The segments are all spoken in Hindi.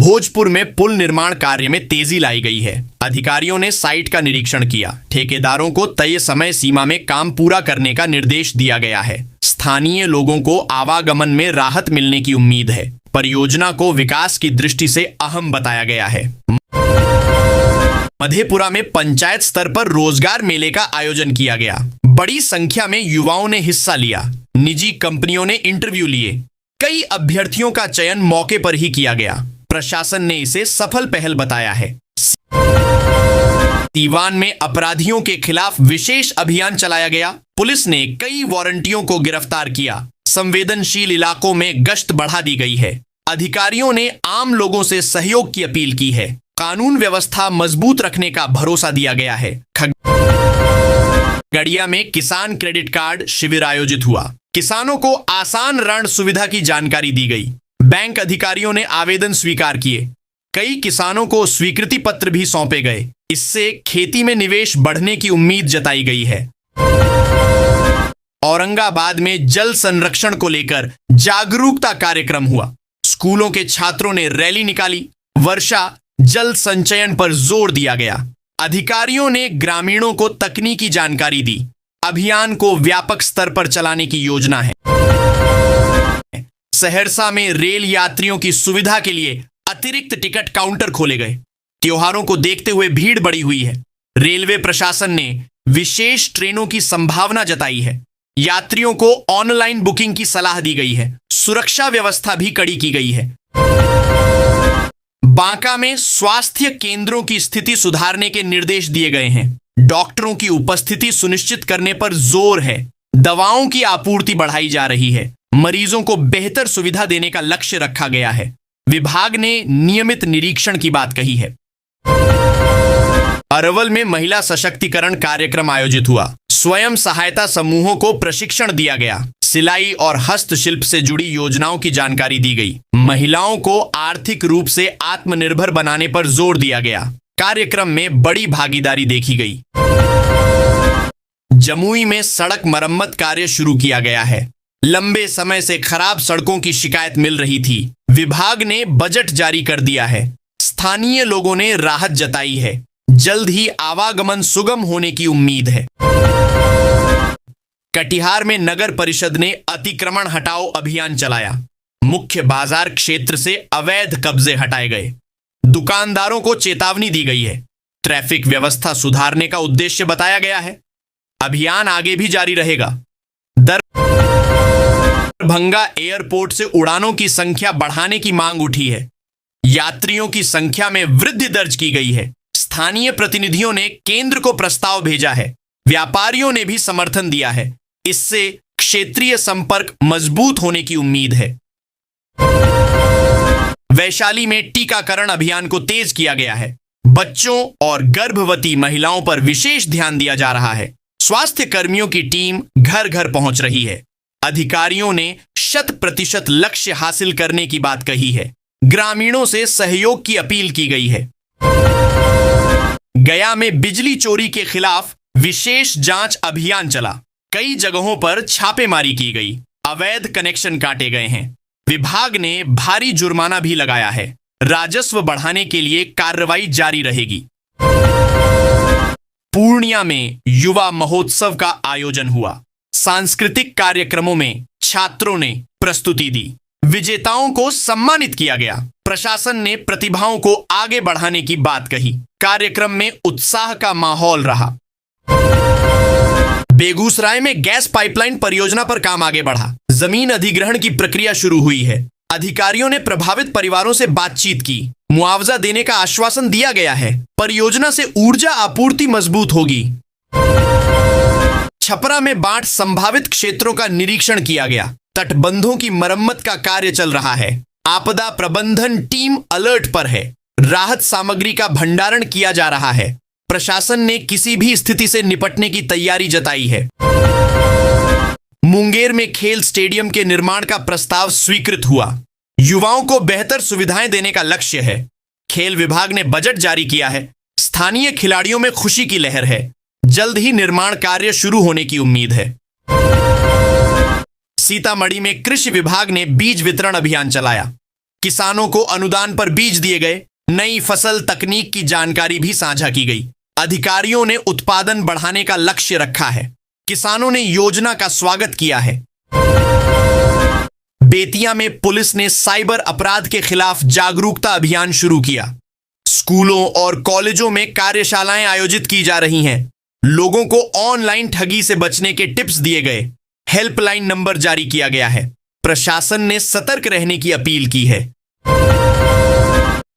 भोजपुर में पुल निर्माण कार्य में तेजी लाई गई है। अधिकारियों ने साइट का निरीक्षण किया। ठेकेदारों को तय समय सीमा में काम पूरा करने का निर्देश दिया गया है। स्थानीय लोगों को आवागमन में राहत मिलने की उम्मीद है। परियोजना को विकास की दृष्टि से अहम बताया गया है। मधेपुरा में पंचायत स्तर पर रोजगार मेले का आयोजन किया गया। बड़ी संख्या में युवाओं ने हिस्सा लिया। निजी कंपनियों ने इंटरव्यू लिए। कई अभ्यर्थियों का चयन मौके पर ही किया गया। प्रशासन ने इसे सफल पहल बताया है। सीवान में अपराधियों के खिलाफ विशेष अभियान चलाया गया। पुलिस ने कई वारंटियों को गिरफ्तार किया। संवेदनशील इलाकों में गश्त बढ़ा दी गई है। अधिकारियों ने आम लोगों से सहयोग की अपील की है। कानून व्यवस्था मजबूत रखने का भरोसा दिया गया है। खगड़िया में किसान क्रेडिट कार्ड शिविर आयोजित हुआ। किसानों को आसान ऋण सुविधा की जानकारी दी गई। बैंक अधिकारियों ने आवेदन स्वीकार किए। कई किसानों को स्वीकृति पत्र भी सौंपे गए। इससे खेती में निवेश बढ़ने की उम्मीद जताई गई है। औरंगाबाद में जल संरक्षण को लेकर जागरूकता कार्यक्रम हुआ। स्कूलों के छात्रों ने रैली निकाली। वर्षा जल संचयन पर जोर दिया गया। अधिकारियों ने ग्रामीणों को तकनीकी जानकारी दी। अभियान को व्यापक स्तर पर चलाने की योजना है। सहरसा में रेल यात्रियों की सुविधा के लिए अतिरिक्त टिकट काउंटर खोले गए। त्योहारों को देखते हुए भीड़ बढ़ी हुई है। रेलवे प्रशासन ने विशेष ट्रेनों की संभावना जताई है। यात्रियों को ऑनलाइन बुकिंग की सलाह दी गई है। सुरक्षा व्यवस्था भी कड़ी की गई है। बांका में स्वास्थ्य केंद्रों की स्थिति सुधारने के निर्देश दिए गए हैं। डॉक्टरों की उपस्थिति सुनिश्चित करने पर जोर है। दवाओं की आपूर्ति बढ़ाई जा रही है। मरीजों को बेहतर सुविधा देने का लक्ष्य रखा गया है। विभाग ने नियमित निरीक्षण की बात कही है। अरवल में महिला सशक्तिकरण कार्यक्रम आयोजित हुआ। स्वयं सहायता समूहों को प्रशिक्षण दिया गया। सिलाई और हस्तशिल्प से जुड़ी योजनाओं की जानकारी दी गई। महिलाओं को आर्थिक रूप से आत्मनिर्भर बनाने पर जोर दिया गया। कार्यक्रम में बड़ी भागीदारी देखी गई। जमुई में सड़क मरम्मत कार्य शुरू किया गया है। लंबे समय से खराब सड़कों की शिकायत मिल रही थी। विभाग ने बजट जारी कर दिया है। स्थानीय लोगों ने राहत जताई है। जल्द ही आवागमन सुगम होने की उम्मीद है। कटिहार में नगर परिषद ने अतिक्रमण हटाओ अभियान चलाया। मुख्य बाजार क्षेत्र से अवैध कब्जे हटाए गए। दुकानदारों को चेतावनी दी गई है। ट्रैफिक व्यवस्था सुधारने का उद्देश्य बताया गया है। अभियान आगे भी जारी रहेगा। दरभंगा एयरपोर्ट से उड़ानों की संख्या बढ़ाने की मांग उठी है। यात्रियों की संख्या में वृद्धि दर्ज की गई है। स्थानीय प्रतिनिधियों ने केंद्र को प्रस्ताव भेजा है। व्यापारियों ने भी समर्थन दिया है। इससे क्षेत्रीय संपर्क मजबूत होने की उम्मीद है। वैशाली में टीकाकरण अभियान को तेज किया गया है। बच्चों और गर्भवती महिलाओं पर विशेष ध्यान दिया जा रहा है। स्वास्थ्य कर्मियों की टीम घर घर पहुंच रही है। अधिकारियों ने 100% लक्ष्य हासिल करने की बात कही है। ग्रामीणों से सहयोग की अपील की गई है। गया में बिजली चोरी के खिलाफ विशेष जांच अभियान चला। कई जगहों पर छापेमारी की गई। अवैध कनेक्शन काटे गए हैं। विभाग ने भारी जुर्माना भी लगाया है। राजस्व बढ़ाने के लिए कार्रवाई जारी रहेगी। पूर्णिया में युवा महोत्सव का आयोजन हुआ। सांस्कृतिक कार्यक्रमों में छात्रों ने प्रस्तुति दी। विजेताओं को सम्मानित किया गया। प्रशासन ने प्रतिभाओं को आगे बढ़ाने की बात कही। कार्यक्रम में उत्साह का माहौल रहा। बेगूसराय में गैस पाइपलाइन परियोजना पर काम आगे बढ़ा। जमीन अधिग्रहण की प्रक्रिया शुरू हुई है। अधिकारियों ने प्रभावित परिवारों से बातचीत की। मुआवजा देने का आश्वासन दिया गया है। परियोजना से ऊर्जा आपूर्ति मजबूत होगी। छपरा में बाढ़ संभावित क्षेत्रों का निरीक्षण किया गया। तटबंधों की मरम्मत का कार्य चल रहा है। आपदा प्रबंधन टीम अलर्ट पर है। राहत सामग्री का भंडारण किया जा रहा है। प्रशासन ने किसी भी स्थिति से निपटने की तैयारी जताई है। मुंगेर में खेल स्टेडियम के निर्माण का प्रस्ताव स्वीकृत हुआ। युवाओं को बेहतर सुविधाएं देने का लक्ष्य है। खेल विभाग ने बजट जारी किया है। स्थानीय खिलाड़ियों में खुशी की लहर है। जल्द ही निर्माण कार्य शुरू होने की उम्मीद है। सीतामढ़ी में कृषि विभाग ने बीज वितरण अभियान चलाया। किसानों को अनुदान पर बीज दिए गए। नई फसल तकनीक की जानकारी भी साझा की गई। अधिकारियों ने उत्पादन बढ़ाने का लक्ष्य रखा है। किसानों ने योजना का स्वागत किया है। बेतिया में पुलिस ने साइबर अपराध के खिलाफ जागरूकता अभियान शुरू किया। स्कूलों और कॉलेजों में कार्यशालाएं आयोजित की जा रही हैं। लोगों को ऑनलाइन ठगी से बचने के टिप्स दिए गए। हेल्पलाइन नंबर जारी किया गया है। प्रशासन ने सतर्क रहने की अपील की है।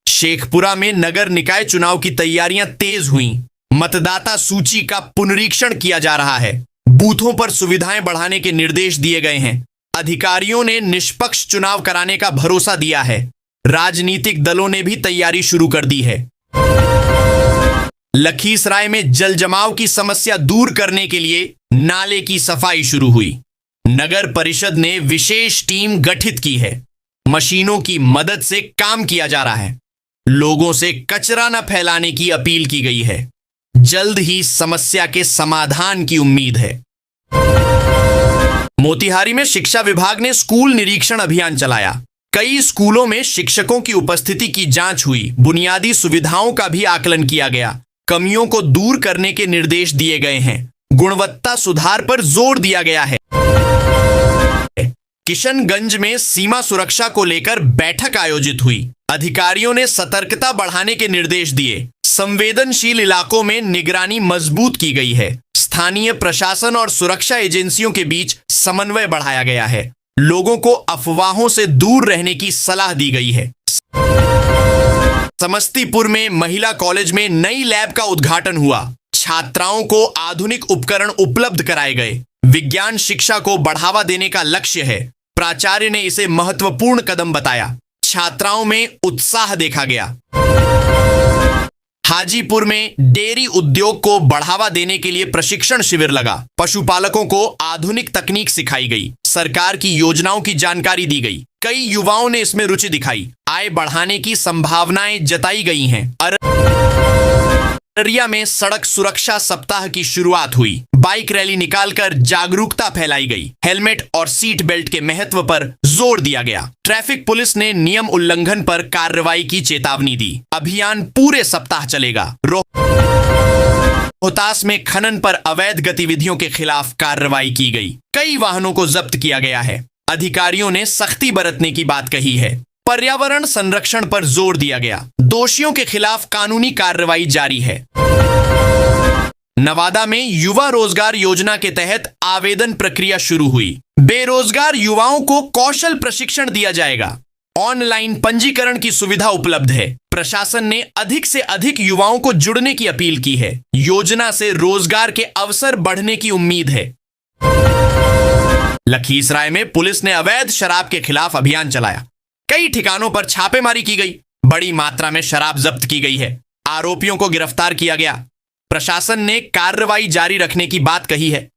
शेखपुरा में नगर निकाय चुनाव की तैयारियां तेज हुई। मतदाता सूची का पुनरीक्षण किया जा रहा है। बूथों पर सुविधाएं बढ़ाने के निर्देश दिए गए हैं। अधिकारियों ने निष्पक्ष चुनाव कराने का भरोसा दिया है। राजनीतिक दलों ने भी तैयारी शुरू कर दी है। लखीसराय में जल जमाव की समस्या दूर करने के लिए नाले की सफाई शुरू हुई। नगर परिषद ने विशेष टीम गठित की है। मशीनों की मदद से काम किया जा रहा है। लोगों से कचरा न फैलाने की अपील की गई है। जल्द ही समस्या के समाधान की उम्मीद है। मोतिहारी में शिक्षा विभाग ने स्कूल निरीक्षण अभियान चलाया। कई स्कूलों में शिक्षकों की उपस्थिति की जांच हुई। बुनियादी सुविधाओं का भी आकलन किया गया। कमियों को दूर करने के निर्देश दिए गए हैं। गुणवत्ता सुधार पर जोर दिया गया है। किशनगंज में सीमा सुरक्षा को लेकर बैठक आयोजित हुई। अधिकारियों ने सतर्कता बढ़ाने के निर्देश दिए। संवेदनशील इलाकों में निगरानी मजबूत की गई है। स्थानीय प्रशासन और सुरक्षा एजेंसियों के बीच समन्वय बढ़ाया गया है। लोगों को अफवाहों से दूर रहने की सलाह दी गई है। समस्तीपुर में महिला कॉलेज में नई लैब का उद्घाटन हुआ। छात्राओं को आधुनिक उपकरण उपलब्ध कराए गए। विज्ञान शिक्षा को बढ़ावा देने का लक्ष्य है। प्राचार्य ने इसे महत्वपूर्ण कदम बताया। छात्राओं में उत्साह देखा गया। हाजीपुर में डेयरी उद्योग को बढ़ावा देने के लिए प्रशिक्षण शिविर लगा। पशुपालकों को आधुनिक तकनीक सिखाई गई। सरकार की योजनाओं की जानकारी दी गई। कई युवाओं ने इसमें रुचि दिखाई। आय बढ़ाने की संभावनाएं जताई गई हैं। अररिया में सड़क सुरक्षा सप्ताह की शुरुआत हुई। बाइक रैली निकालकर जागरूकता फैलाई गई। हेलमेट और सीट बेल्ट के महत्व पर जोर दिया गया। ट्रैफिक पुलिस ने नियम उल्लंघन पर कार्रवाई की चेतावनी दी। अभियान पूरे सप्ताह चलेगा। रोहतास में खनन पर अवैध गतिविधियों के खिलाफ कार्रवाई की गई। कई वाहनों को जब्त किया गया है। अधिकारियों ने सख्ती बरतने की बात कही है। पर्यावरण संरक्षण पर जोर दिया गया। दोषियों के खिलाफ कानूनी कार्रवाई जारी है। नवादा में युवा रोजगार योजना के तहत आवेदन प्रक्रिया शुरू हुई। बेरोजगार युवाओं को कौशल प्रशिक्षण दिया जाएगा। ऑनलाइन पंजीकरण की सुविधा उपलब्ध है। प्रशासन ने अधिक से अधिक युवाओं को जुड़ने की अपील की है। योजना से रोजगार के अवसर बढ़ने की उम्मीद है। लखीसराय में पुलिस ने अवैध शराब के खिलाफ अभियान चलाया। कई ठिकानों पर छापेमारी की गई। बड़ी मात्रा में शराब जब्त की गई है। आरोपियों को गिरफ्तार किया गया। प्रशासन ने कार्रवाई जारी रखने की बात कही है।